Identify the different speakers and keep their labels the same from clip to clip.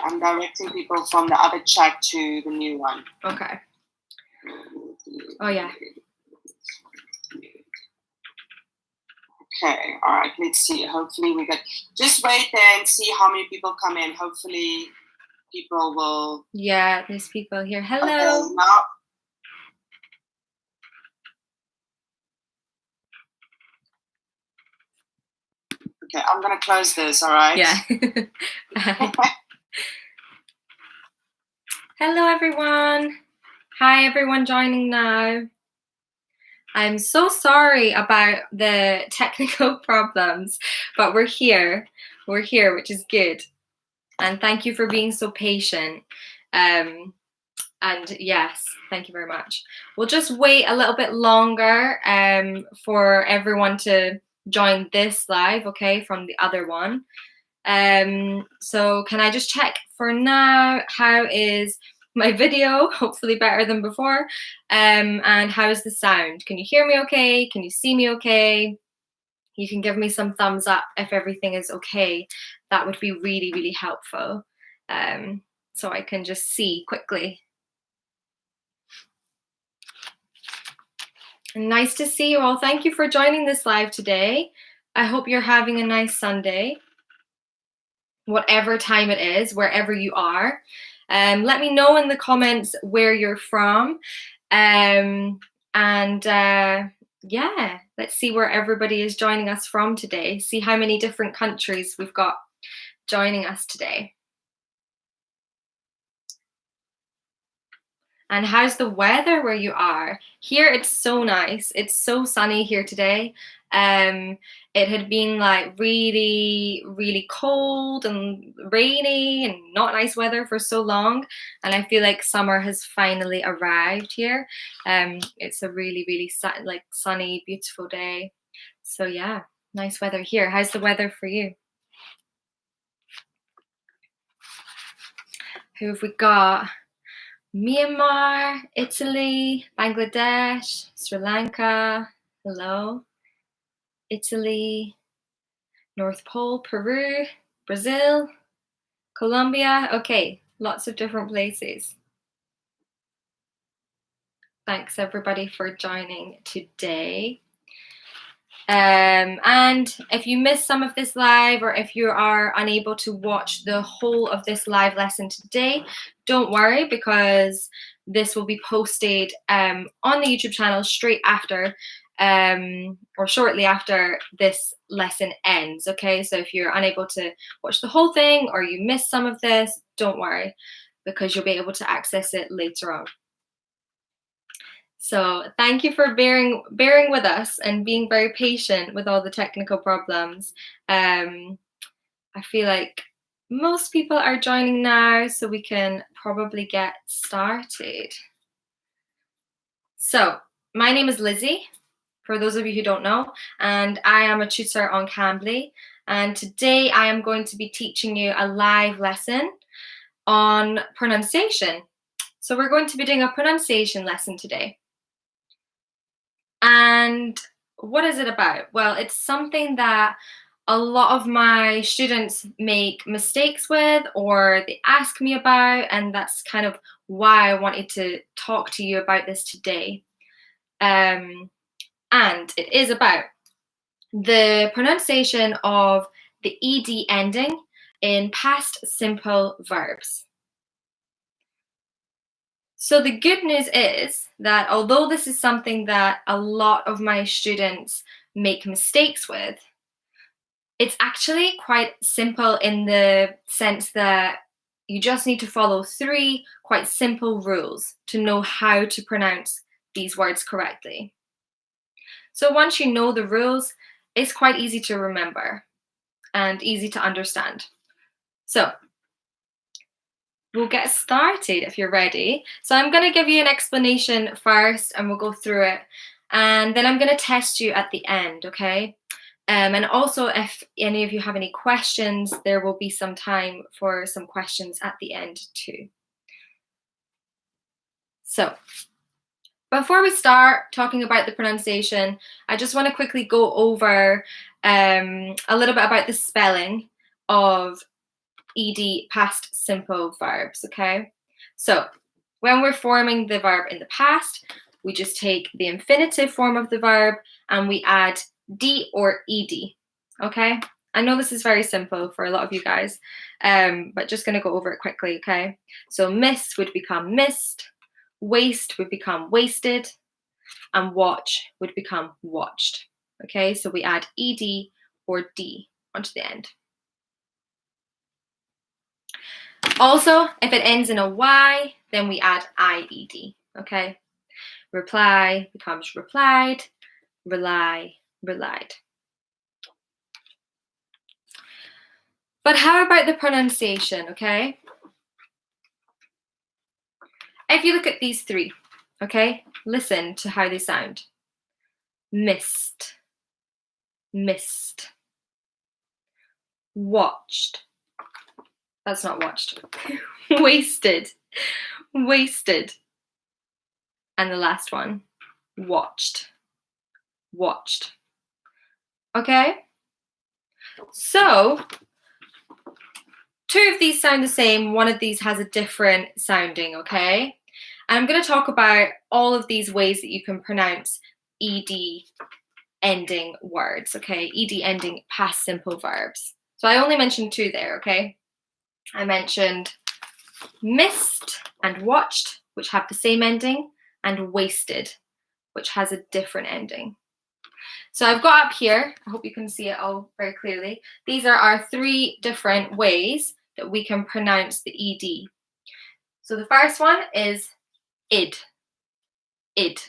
Speaker 1: I'm directing people from the other chat to the new one.
Speaker 2: Okay. Oh, yeah.
Speaker 1: Okay, all right, let's see. Hopefully we get... Just wait there and see how many people come in. Hopefully people will...
Speaker 2: Yeah, there's people here. Hello.
Speaker 1: Okay, now... Okay, I'm going to close this, all right?
Speaker 2: Yeah. Hello, everyone. Hi, everyone joining now. I'm so sorry about the technical problems, but we're here. We're here, which is good. And thank you for being so patient. And yes, thank you very much. We'll just wait a little bit longer for everyone to join this live, okay, from the other one. So can I just check for now, how is my video? Hopefully better than before. And how is the sound? Can you hear me okay? Can you see me okay? You can give me some thumbs up if everything is okay. That would be really, really helpful. So I can just see quickly. Nice to see you all. Thank you for joining this live today. I hope you're having a nice Sunday, whatever time it is, wherever you are. Let me know in the comments where you're from. Yeah, let's see where everybody is joining us from today. See how many different countries we've got joining us today. And how's the weather where you are? Here it's so nice. It's so sunny here today. It had been like really, really cold and rainy and not nice weather for so long. And I feel like summer has finally arrived here. It's a really, really sunny, beautiful day. So yeah, nice weather here. How's the weather for you? Who have we got? Myanmar, Italy, Bangladesh, Sri Lanka, hello, Italy, North Pole, Peru, Brazil, Colombia. Okay, lots of different places. Thanks everybody for joining today. And if you missed some of this live, or if you are unable to watch the whole of this live lesson today, don't worry, because this will be posted on the YouTube channel straight after or shortly after this lesson ends. Okay, so if you're unable to watch the whole thing or you missed some of this, don't worry, because you'll be able to access it later on. So thank you for bearing with us and being very patient with all the technical problems. I feel like most people are joining now, so we can probably get started. So my name is Lizzie, for those of you who don't know, and I am a tutor on Cambly. And today I am going to be teaching you a live lesson on pronunciation. So we're going to be doing a pronunciation lesson today. And what is it about? Well, it's something that a lot of my students make mistakes with, or they ask me about, and that's kind of why I wanted to talk to you about this today. And it is about the pronunciation of the ed ending in past simple verbs. So the good news is that although this is something that a lot of my students make mistakes with, it's actually quite simple in the sense that you just need to follow 3 quite simple rules to know how to pronounce these words correctly. So once you know the rules, it's quite easy to remember and easy to understand. So we'll get started if you're ready. So I'm going to give you an explanation first and we'll go through it. And then I'm going to test you at the end, okay? And also, if any of you have any questions, there will be some time for some questions at the end too. So, before we start talking about the pronunciation, I just want to quickly go over a little bit about the spelling of ed past simple verbs, okay? So, when we're forming the verb in the past, we just take the infinitive form of the verb and we add d or ed, okay? I know this is very simple for a lot of you guys, but just going to go over it quickly, okay? So miss would become missed, waste would become wasted, and watch would become watched, okay? So we add ed or d onto the end. Also, if it ends in a y, then we add ied, okay? Reply becomes replied, rely, relied. But how about the pronunciation, okay? If you look at these three, okay, listen to how they sound. Missed, missed. Watched. That's not watched. Wasted, wasted. And the last one, watched, watched. Okay? So, two of these sound the same, one of these has a different sounding, okay? And I'm going to talk about all of these ways that you can pronounce ed ending words, okay? Ed ending past simple verbs. So I only mentioned two there, okay? I mentioned missed and watched, which have the same ending, and wasted, which has a different ending. So I've got up here, I hope you can see it all very clearly. These are our three different ways that we can pronounce the ed. So the first one is id, id.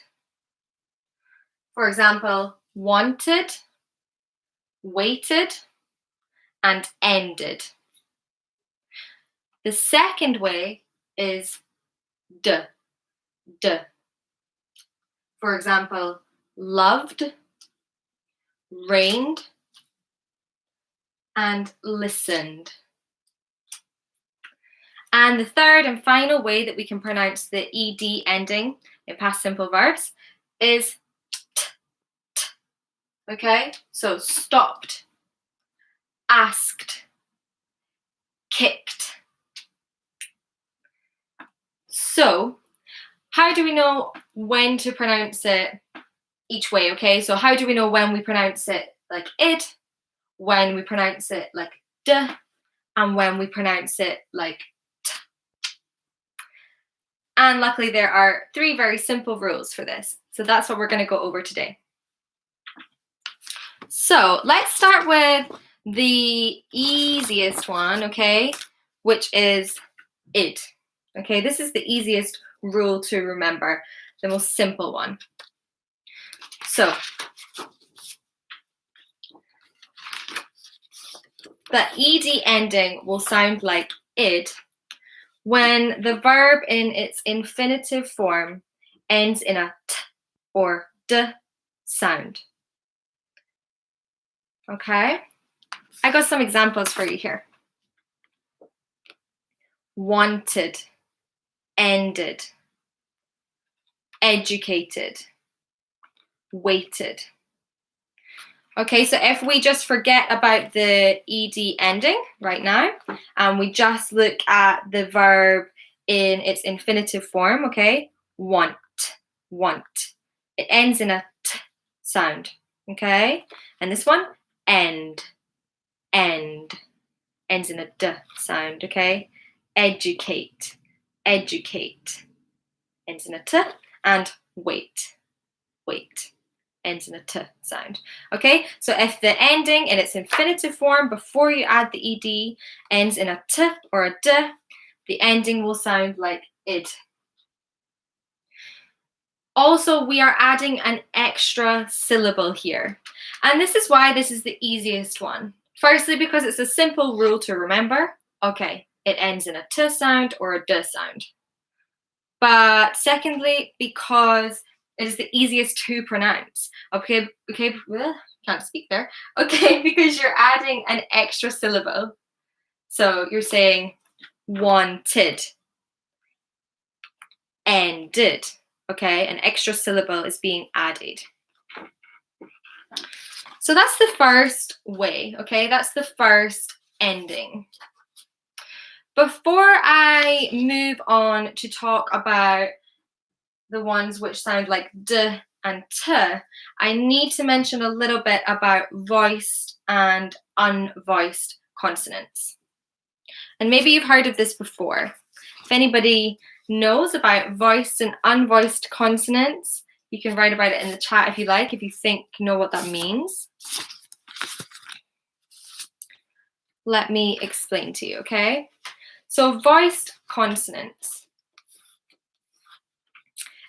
Speaker 2: For example, wanted, waited, and ended. The second way is d, d. For example, loved, rained, and listened. And the third and final way that we can pronounce the ed ending in past simple verbs is t, t. Okay? So stopped, asked, kicked. So, how do we know when to pronounce it each way, okay? So how do we know when we pronounce it like id, when we pronounce it like d, and when we pronounce it like t? And luckily there are three very simple rules for this. So that's what we're going to go over today. So let's start with the easiest one, okay, which is id. Okay, this is the easiest rule to remember, the most simple one. So the ed ending will sound like id when the verb in its infinitive form ends in a t or d sound. Okay, I got some examples for you here. Wanted, ended, educated, waited. Okay, so if we just forget about the ed ending right now, and we just look at the verb in its infinitive form, okay, want, want. It ends in a t sound, okay? And this one, end, end, ends in a d sound, okay? Educate, educate, ends in a t, and wait, wait, ends in a t sound. Okay, so if the ending in its infinitive form before you add the ed ends in a t or a d, the ending will sound like id. Also, we are adding an extra syllable here. And this is why this is the easiest one. Firstly, because it's a simple rule to remember. Okay, it ends in a t sound or a d sound. But secondly, because It is the easiest to pronounce. Okay, can't speak there. Okay, because you're adding an extra syllable. So you're saying wanted, ended. Okay, an extra syllable is being added. So that's the first way, okay? That's the first ending. Before I move on to talk about the ones which sound like d and t, I need to mention a little bit about voiced and unvoiced consonants. And maybe you've heard of this before. If anybody knows about voiced and unvoiced consonants, you can write about it in the chat if you like, if you know what that means. Let me explain to you, okay? So voiced consonants.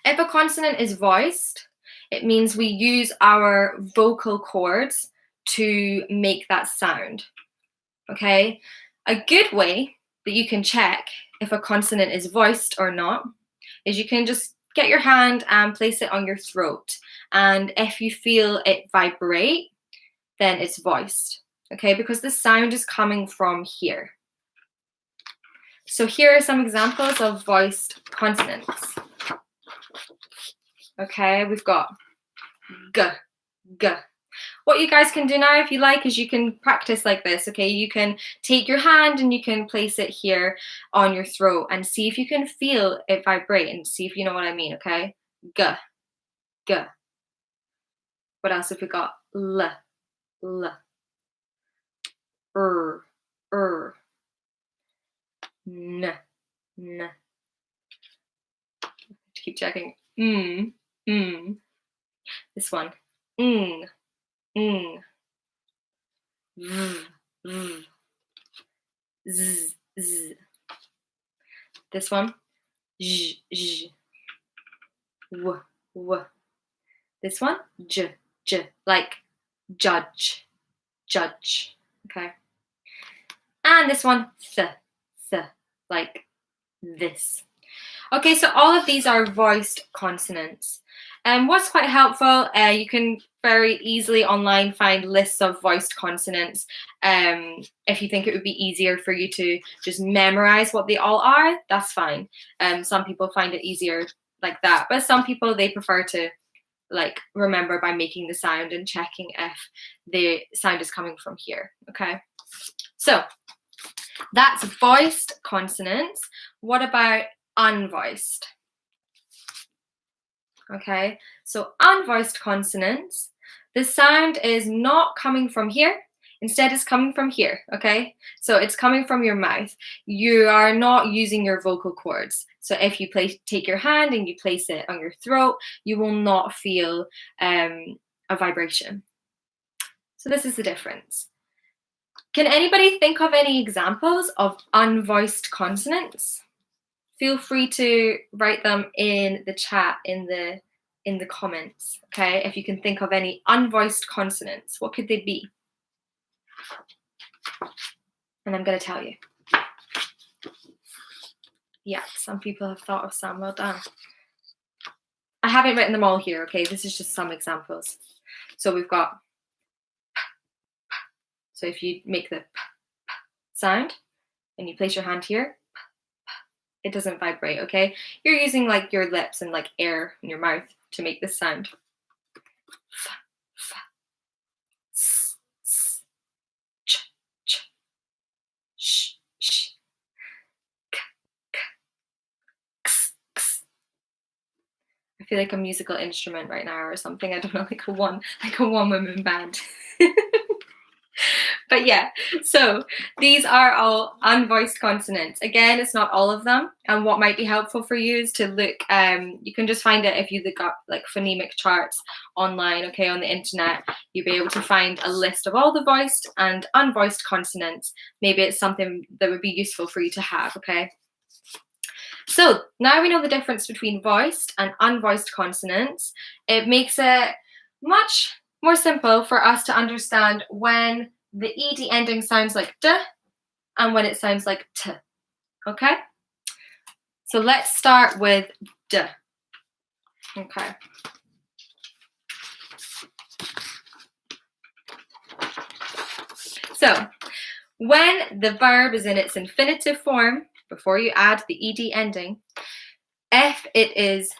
Speaker 2: If a consonant is voiced, it means we use our vocal cords to make that sound, okay? A good way that you can check if a consonant is voiced or not is you can just get your hand and place it on your throat. And if you feel it vibrate, then it's voiced, okay? Because the sound is coming from here. So here are some examples of voiced consonants. Okay, we've got g, g. What you guys can do now, if you like, is you can practice like this, okay? You can take your hand and you can place it here on your throat and see if you can feel it vibrate and see if you know what I mean, okay? G, g. What else have we got? L, l. N, n. Keep checking. This one. V, v. Z, z. This one. J, j. W, w. This one. J, j. Like judge, judge. Okay. And this one. Th, th. Like this. Okay, so all of these are voiced consonants. And what's quite helpful, you can very easily online find lists of voiced consonants. If you think it would be easier for you to just memorize what they all are, that's fine. Some people find it easier like that, but some people, they prefer to like remember by making the sound and checking if the sound is coming from here, okay? So that's voiced consonants. What about unvoiced? Okay, so unvoiced consonants, the sound is not coming from here. Instead, it's coming from here, okay? So it's coming from your mouth. You are not using your vocal cords. So if you take your hand and you place it on your throat, you will not feel a vibration. So this is the difference. Can anybody think of any examples of unvoiced consonants? Feel free to write them in the chat, in the comments, okay? If you can think of any unvoiced consonants, what could they be? And I'm going to tell you. Yeah, some people have thought of some. Well done. I haven't written them all here, okay? This is just some examples. So we've got p, p. So if you make the p, p sound and you place your hand here, it doesn't vibrate, okay? You're using like your lips and like air in your mouth to make this sound. F, f. S, s. Ch, ch. Sh, sh. K, k. X, x. I feel like a musical instrument right now or something. I don't know, like a one-woman band. But yeah, so these are all unvoiced consonants. Again, it's not all of them. And what might be helpful for you is to look, you can just find it if you look up like phonemic charts online, okay, on the internet. You'll be able to find a list of all the voiced and unvoiced consonants. Maybe it's something that would be useful for you to have, okay? So now we know the difference between voiced and unvoiced consonants. It makes it much more simple for us to understand when the ed ending sounds like d and when it sounds like t, okay? So let's start with d, okay? So when the verb is in its infinitive form, before you add the ed ending, if it is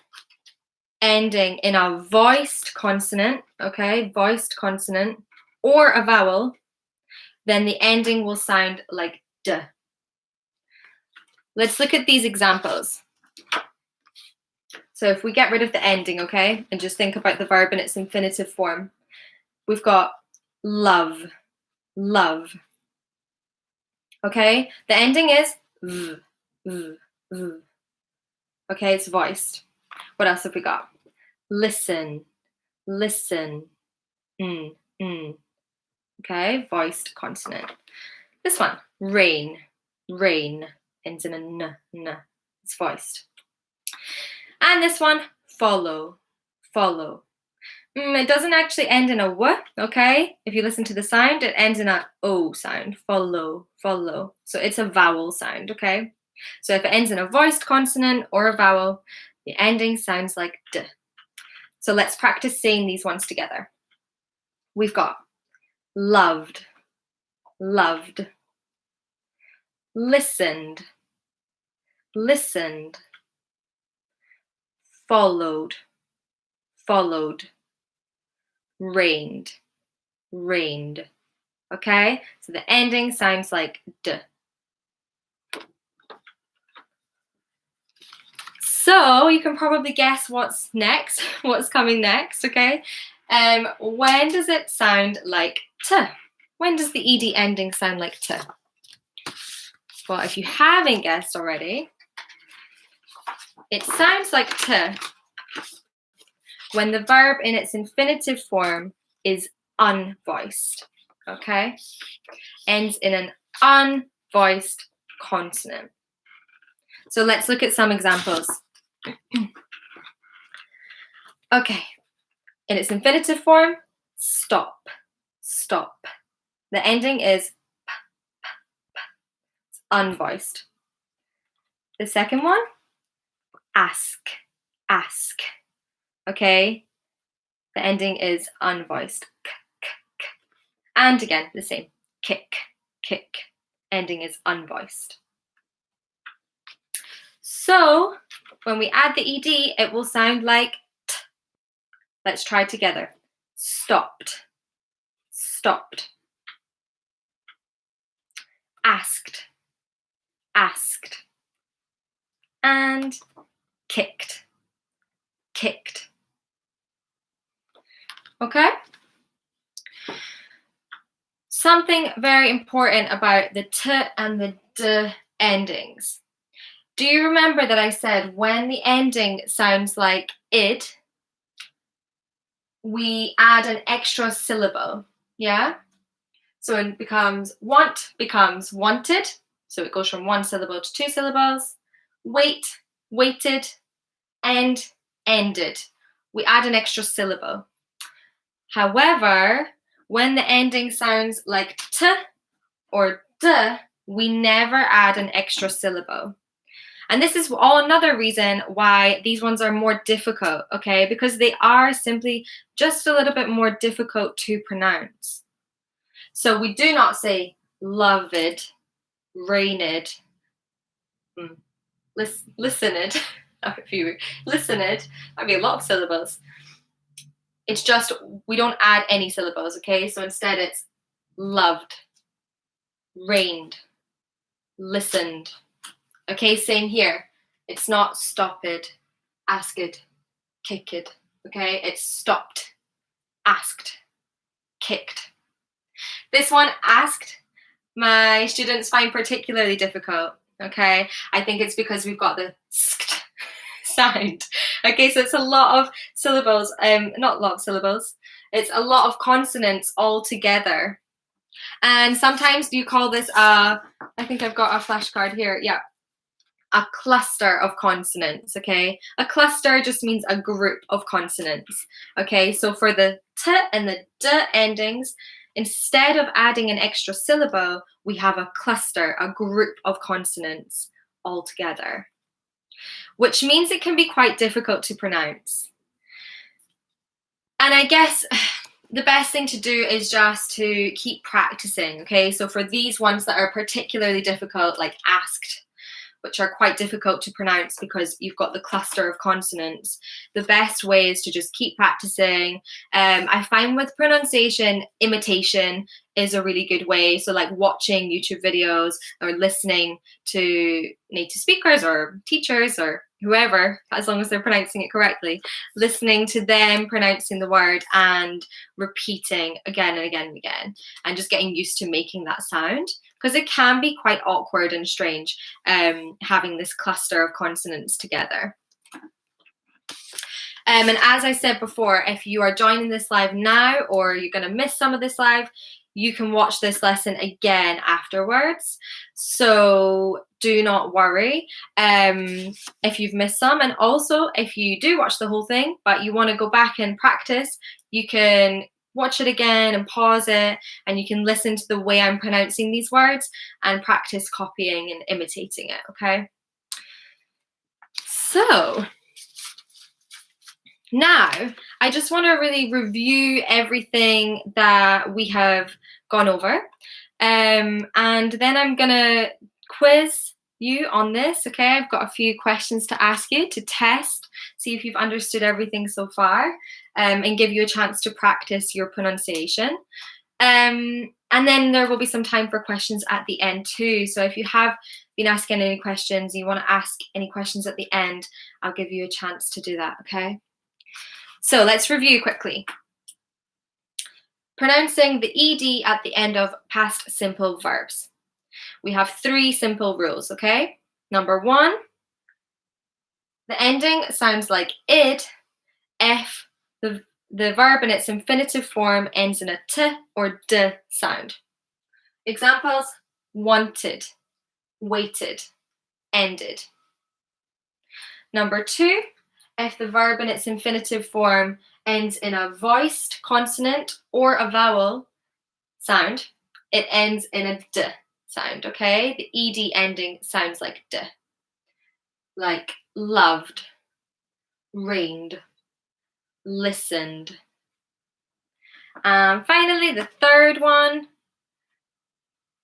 Speaker 2: ending in a voiced consonant, okay, voiced consonant, or a vowel, then the ending will sound like d. Let's look at these examples. So if we get rid of the ending, okay, and just think about the verb in its infinitive form, we've got love, love. Okay, the ending is v, v, v. Okay, it's voiced. What else have we got? Listen, listen, mm, mm. Okay, voiced consonant. This one, rain, rain, ends in a n, n. It's voiced. And this one, follow, follow. It doesn't actually end in a w, okay? If you listen to the sound, it ends in a o sound, follow, follow. So it's a vowel sound, okay? So if it ends in a voiced consonant or a vowel, the ending sounds like d. So let's practice saying these ones together. We've got loved, loved, listened, listened, followed, followed, rained, rained. Okay, so the ending sounds like d. So you can probably guess what's next, what's coming next, okay? When does it sound like t? When does the ed ending sound like t? Well, if you haven't guessed already, it sounds like t when the verb in its infinitive form is unvoiced, okay? Ends in an unvoiced consonant. So let's look at some examples. Okay, in its infinitive form, stop, stop. The ending is p, p, p. It's unvoiced. The second one, ask, ask. Okay, the ending is unvoiced. K, k, k. And again, the same, kick, kick. Ending is unvoiced. So when we add the ed, it will sound like t. Let's try together. Stopped, stopped. Asked, asked. And kicked, kicked. Okay? Something very important about the t and the d endings. Do you remember that I said when the ending sounds like id, we add an extra syllable, yeah? So it becomes want becomes wanted, so it goes from one syllable to two syllables. Wait, waited, end, ended. We add an extra syllable. However, when the ending sounds like t or d, we never add an extra syllable. And this is all another reason why these ones are more difficult, okay? Because they are simply just a little bit more difficult to pronounce. So we do not say loved, rained, listened. If you listened, that'd be a lot of syllables. It's just we don't add any syllables, okay? So instead it's loved, rained, listened. Okay, same here. It's not stopped, asked, kicked. Okay, it's stopped, asked, kicked. This one, asked, my students find particularly difficult. Okay, I think it's because we've got the sk sound. Okay, so it's a lot of syllables, not a lot of syllables, it's a lot of consonants all together. And sometimes you call this I think I've got a flashcard here, yeah, a cluster of consonants, okay? A cluster just means a group of consonants, okay? So for the t and the d endings, instead of adding an extra syllable, we have a cluster, a group of consonants all together, which means it can be quite difficult to pronounce. And I guess the best thing to do is just to keep practicing, okay? So for these ones that are particularly difficult, like asked, which are quite difficult to pronounce because you've got the cluster of consonants, the best way is to just keep practicing. I find with pronunciation, imitation is a really good way. So like watching YouTube videos or listening to native speakers or teachers or whoever, as long as they're pronouncing it correctly, listening to them pronouncing the word and repeating again and again and again, and just getting used to making that sound, because it can be quite awkward and strange having this cluster of consonants together. And as I said before, if you are joining this live now or you're going to miss some of this live, you can watch this lesson again afterwards. So do not worry if you've missed some. And also, if you do watch the whole thing, but you want to go back and practice, you can watch it again and pause it, and you can listen to the way I'm pronouncing these words and practice copying and imitating it, okay? So now I just want to really review everything that we have gone over, and then I'm gonna quiz you on this, okay? I've got a few questions to ask you to test, see if you've understood everything so far, and give you a chance to practice your pronunciation. And then there will be some time for questions at the end too. So if you have been asking any questions, you want to ask any questions at the end, I'll give you a chance to do that, okay? So let's review quickly. Pronouncing the ED at the end of past simple verbs. We have 3 simple rules, okay? Number 1, the ending sounds like id if the verb in its infinitive form ends in a t or d sound. Examples: wanted, waited, ended. Number 2, if the verb in its infinitive form ends in a voiced consonant or a vowel sound, it ends in a d sound, okay? The ed ending sounds like d, like loved, rained, listened. And finally, the third one,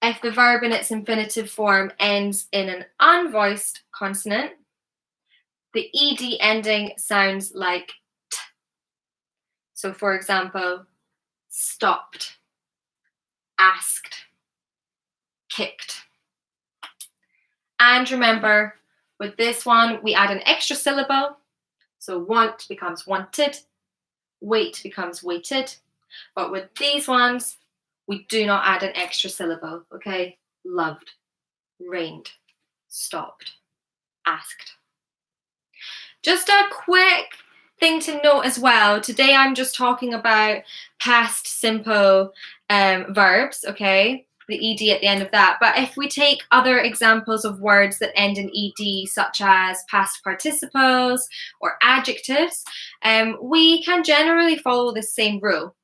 Speaker 2: if the verb in its infinitive form ends in an unvoiced consonant, the ed ending sounds like t. So for example, stopped, asked, kicked. And remember, with this one, we add an extra syllable. So want becomes wanted, wait becomes waited. But with these ones, we do not add an extra syllable, okay? Loved, rained, stopped, asked. Just a quick thing to note as well. Today I'm just talking about past simple verbs, okay? The ed at the end of that. But if we take other examples of words that end in ed, such as past participles or adjectives, we can generally follow the same rule.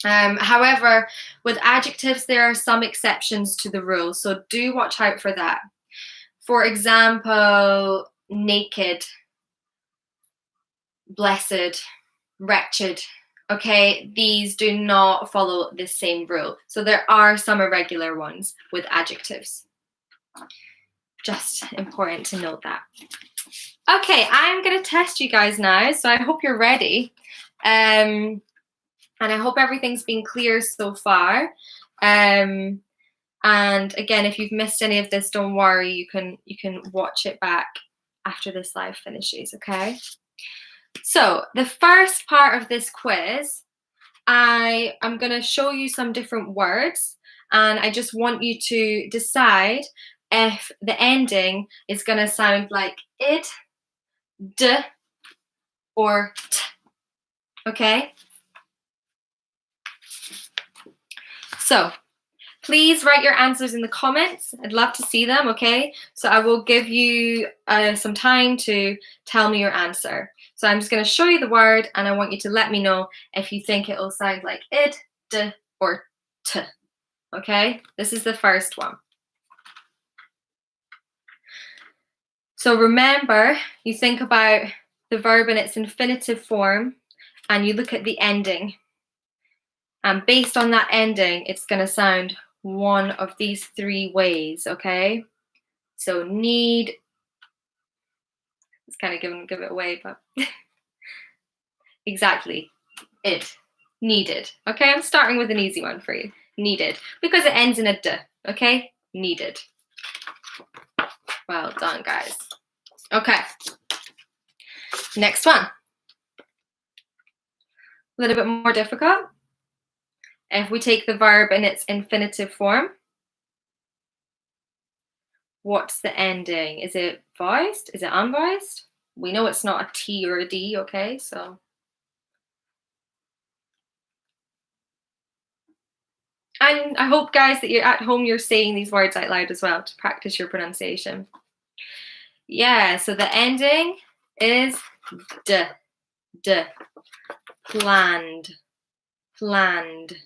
Speaker 2: However, with adjectives, there are some exceptions to the rule, so do watch out for that. For example, naked, blessed, wretched. Okay, these do not follow the same rule. So there are some irregular ones with adjectives. Just important to note that. Okay, I'm going to test you guys now, so I hope you're ready. And I hope everything's been clear so far. And again, if you've missed any of this, don't worry, you can watch it back after this live finishes, okay? So the first part of this quiz, I'm going to show you some different words, and I just want you to decide if the ending is going to sound like id, d, or t, okay? So please write your answers in the comments. I'd love to see them, okay? So I will give you some time to tell me your answer. So I'm just going to show you the word, and I want you to let me know if you think it will sound like id, d, or t, okay? This is the first one. So remember, you think about the verb in its infinitive form, and you look at the ending. And based on that ending, it's going to sound one of these three ways, okay? So need, it's kind of give it away, but exactly, it, needed. Okay, I'm starting with an easy one for you, needed, because it ends in a d, okay? Needed. Well done, guys. Okay, next one. A little bit more difficult. If we take the verb in its infinitive form, what's the ending? Is it voiced? Is it unvoiced? We know it's not a T or a D, okay? So and I hope, guys, that you're at home, you're saying these words out loud as well to practice your pronunciation. Yeah, so the ending is d, d. Planned, planned.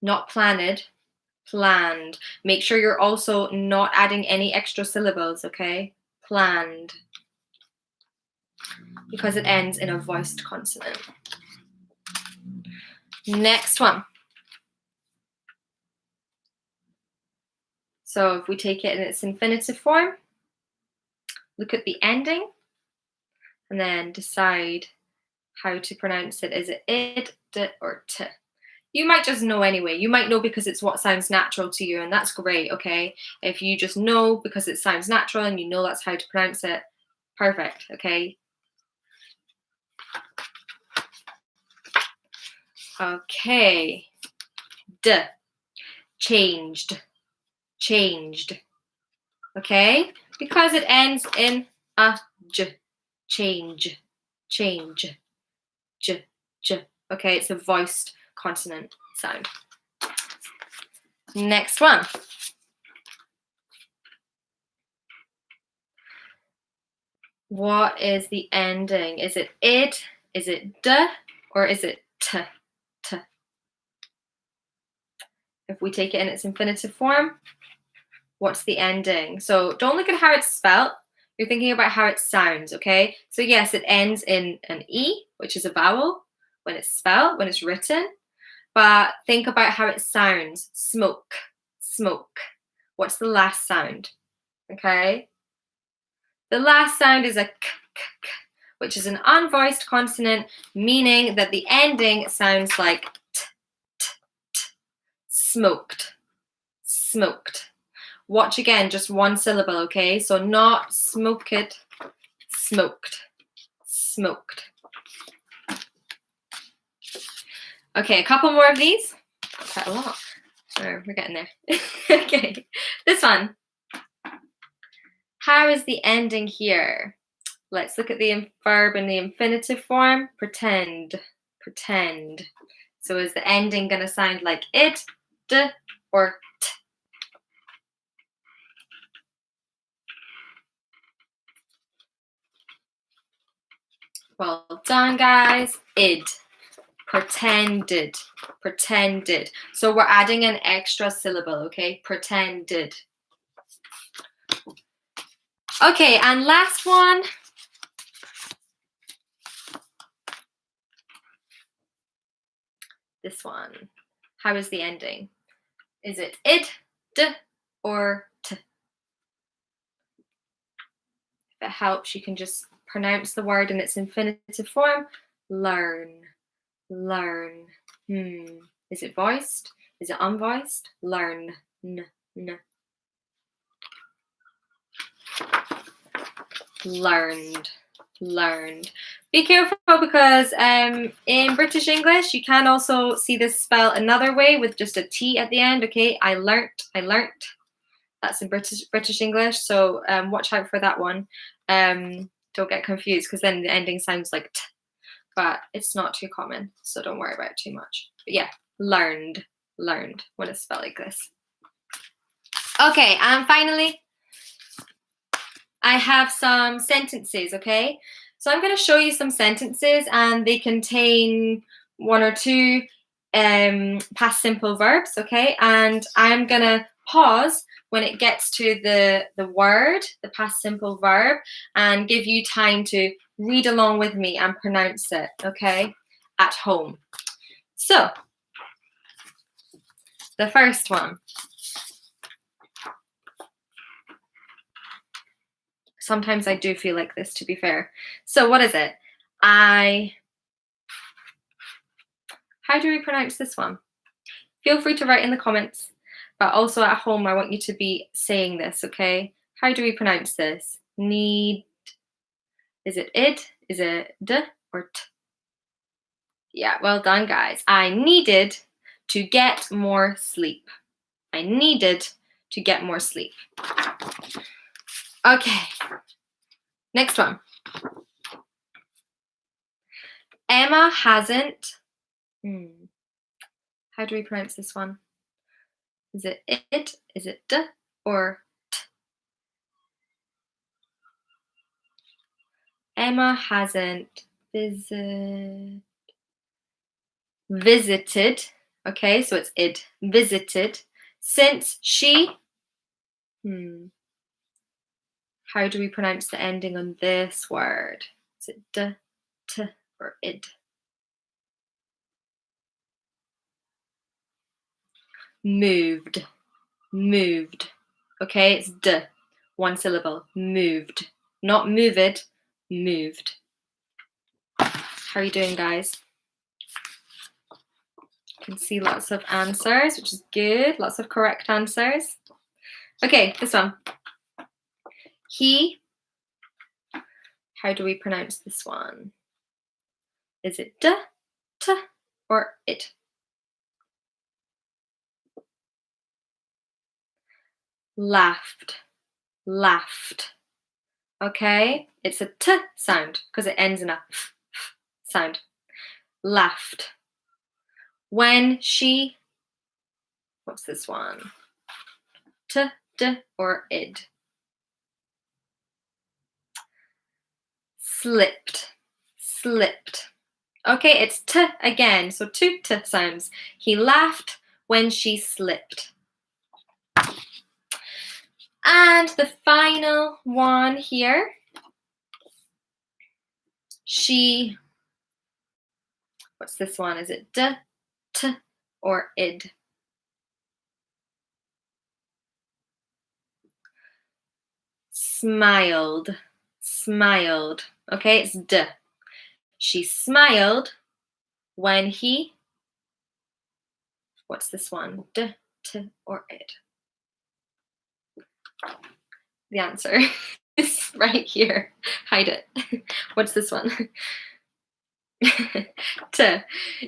Speaker 2: Not planned, planned. Make sure you're also not adding any extra syllables, okay? Planned. Because it ends in a voiced consonant. Next one. So if we take it in its infinitive form, look at the ending and then decide how to pronounce it. Is it id, d, or t? You might just know anyway. You might know because it's what sounds natural to you, and that's great, okay? If you just know because it sounds natural and you know that's how to pronounce it, perfect, okay? Okay, d, changed, changed, okay? Because it ends in a j, change, change, j, j, okay? It's a voiced consonant sound. Next one. What is the ending? Is it id, is it d, or is it t, t? If we take it in its infinitive form, what's the ending? So don't look at how it's spelt. You're thinking about how it sounds, okay? So yes, it ends in an E, which is a vowel when it's spelled, when it's written. But think about how it sounds. Smoke, smoke. What's the last sound? Okay? The last sound is a k, k, k, which is an unvoiced consonant, meaning that the ending sounds like t, t, t. Smoked, smoked. Watch again, just one syllable, okay? So not smoke it, smoked, smoked. Okay, a couple more of these. Quite a lot. We're getting there. Okay, this one. How is the ending here? Let's look at the verb in the infinitive form. Pretend, pretend. So is the ending going to sound like it, d, or t? Well done, guys. Id. Pretended, pretended. So we're adding an extra syllable, okay? Pretended. Okay, and last one. This one. How is the ending? Is it id, d, or t? If it helps, you can just pronounce the word in its infinitive form. Learn, learn. Is it voiced? Is it unvoiced? Learn, n, n. Learned, learned. Be careful because in British English, you can also see this spelled another way with just a T at the end, okay? I learnt, I learnt. That's in British English, so watch out for that one. Don't get confused because then the ending sounds like t, but it's not too common, so don't worry about it too much. But yeah, learned, learned, when it's spelled like this. Okay, and finally, I have some sentences, okay? So I'm going to show you some sentences and they contain one or two past simple verbs, okay? And I'm going to pause when it gets to the word, the past simple verb, and give you time to read along with me and pronounce it, okay? At home. So The first one. Sometimes I do feel like this, to be fair. So what is it? How do we pronounce this one? Feel free to write in the comments, but also at home, I want you to be saying this, okay? How do we pronounce this? Need, is it id? Is it d or t? Yeah, well done, guys. I needed to get more sleep. I needed to get more sleep. Okay, next one. Emma hasn't, how do we pronounce this one? Is it it? Is it d or t? Emma hasn't visited, okay, so it's id, visited, since she, how do we pronounce the ending on this word? Is it d, t, or id? Moved, moved, okay, it's d, one syllable, moved, not moved, moved. How are you doing, guys? I can see lots of answers, which is good. Lots of correct answers. Okay, this one. He, how do we pronounce this one? Is it d, t, or it? Laughed, laughed. Okay, it's a t sound because it ends in a f sound. Laughed. When she, what's this one? T, d, or id? Slipped, slipped. Okay, it's t again, so two t sounds. He laughed when she slipped. And the final one here. She, what's this one? Is it d, t, or id? Smiled, smiled. Okay, it's d. She smiled when he, what's this one? D, t, or id? The answer is right here. Hide it. What's this one? T.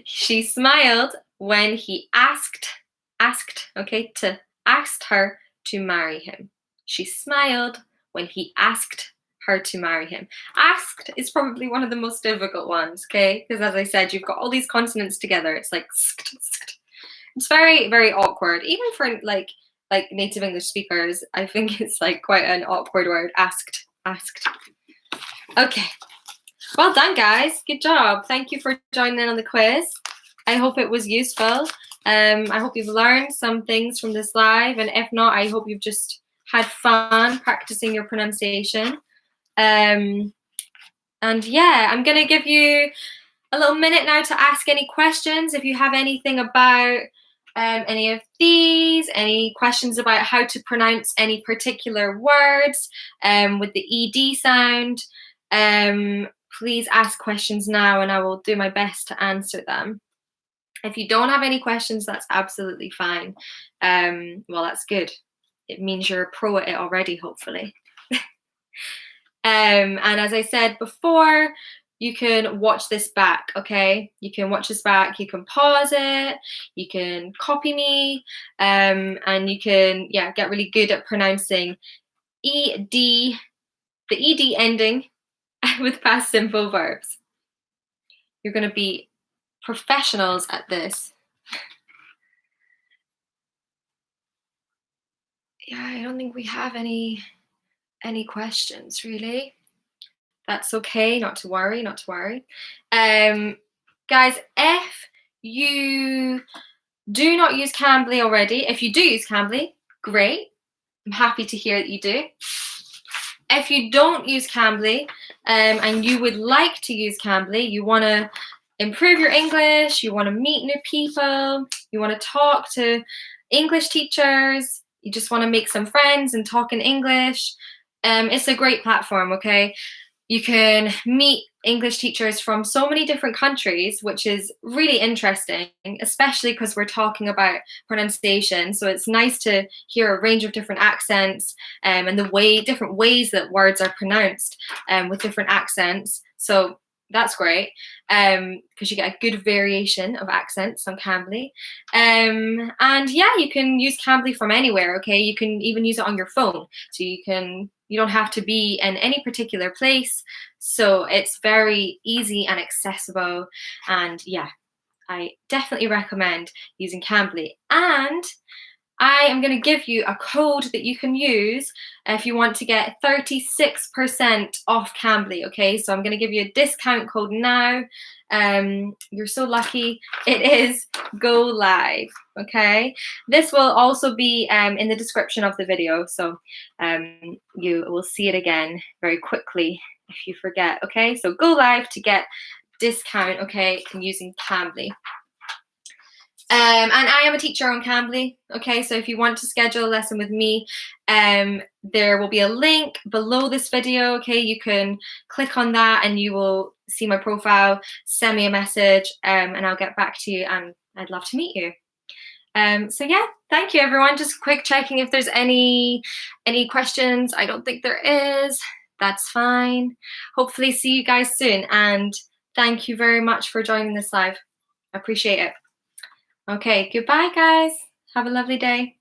Speaker 2: She smiled when he asked, okay, asked her to marry him. She smiled when he asked her to marry him. Asked is probably one of the most difficult ones, okay? Because as I said, you've got all these consonants together. It's like, it's very, very awkward. Even for like native English speakers, I think it's like quite an awkward word. Asked. Okay. Well done, guys. Good job. Thank you for joining in on the quiz. I hope it was useful. I hope you've learned some things from this live. And if not, I hope you've just had fun practicing your pronunciation. And yeah, I'm going to give you a little minute now to ask any questions. If you have anything about any of these, any questions about how to pronounce any particular words with the ED sound, please ask questions now and I will do my best to answer them. If you don't have any questions, that's absolutely fine. Well, that's good. It means you're a pro at it already, hopefully. And as I said before, you can watch this back, okay? You can watch this back, you can pause it, you can copy me, and you can, get really good at pronouncing ED, the ED ending with past simple verbs. You're going to be professionals at this. Yeah, I don't think we have any questions, really. That's okay, not to worry. Guys, if you do not use Cambly already, if you do use Cambly, great. I'm happy to hear that you do. If you don't use Cambly and you would like to use Cambly, you want to improve your English, you want to meet new people, you want to talk to English teachers, you just want to make some friends and talk in English, it's a great platform, okay? You can meet English teachers from so many different countries, which is really interesting, especially because we're talking about pronunciation. So it's nice to hear a range of different accents and different ways that words are pronounced with different accents. So that's great because you get a good variation of accents on Cambly. And yeah, you can use Cambly from anywhere, okay? You can even use it on your phone. So you don't have to be in any particular place. So it's very easy and accessible. And yeah, I definitely recommend using Cambly. And I am going to give you a code that you can use if you want to get 36% off Cambly, okay? So I'm going to give you a discount code now. You're so lucky. It is Go Live, okay? This will also be in the description of the video, so you will see it again very quickly if you forget, okay? So Go Live to get discount, okay, using Cambly. And I am a teacher on Cambly, okay? So if you want to schedule a lesson with me, there will be a link below this video, okay? You can click on that and you will see my profile, send me a message, and I'll get back to you, and I'd love to meet you. So yeah, thank you everyone. Just quick checking if there's any questions. I don't think there is. That's fine. Hopefully see you guys soon, and thank you very much for joining this live. I appreciate it. Okay, goodbye guys. Have a lovely day.